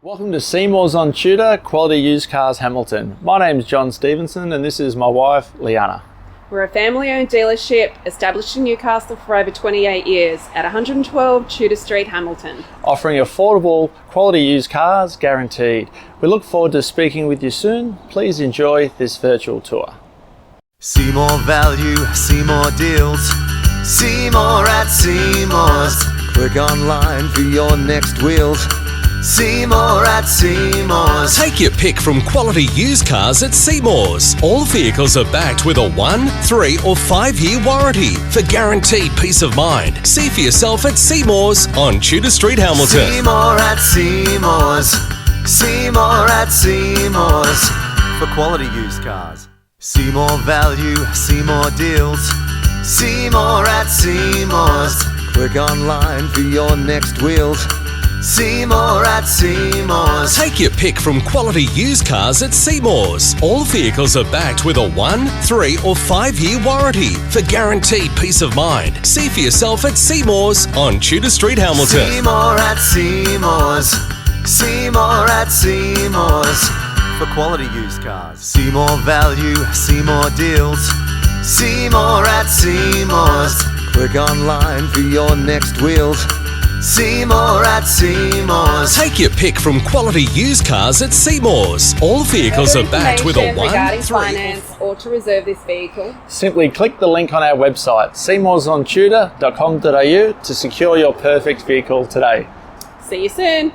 Welcome to Seymour's on Tudor, Quality Used Cars Hamilton. My name's John Stevenson and this is my wife, Leanna. We're a family-owned dealership established in Newcastle for over 28 years at 112 Tudor Street, Hamilton. Offering affordable, quality used cars guaranteed. We look forward to speaking with you soon. Please enjoy this virtual tour. See more value, see more deals. See more at Seymour's. Click online for your next wheels. See more at Seymour's. Take your pick from quality used cars at Seymour's. All vehicles are backed with a 1, 3 or 5 year warranty for guaranteed peace of mind. See for yourself at Seymour's on Tudor Street, Hamilton. See more at Seymour's. See more at Seymour's. For quality used cars. See more value, see more deals. See more at Seymour's. Click online for your next wheels. See more at Seymour's. Take your pick from quality used cars at Seymour's. All vehicles are backed with a 1, 3 or 5 year warranty for guaranteed peace of mind. See for yourself at Seymour's on Tudor Street, Hamilton. See more at Seymour's. See more at Seymour's. For quality used cars. See more value, see more deals. See more at Seymour's. Click online for your next wheels. See more at Seymour's. Take your pick from quality used cars at Seymour's. All vehicles are backed with a 1, regarding 3 finance or to reserve this vehicle. Simply click the link on our website, seymoursontudor.com.au, to secure your perfect vehicle today. See you soon.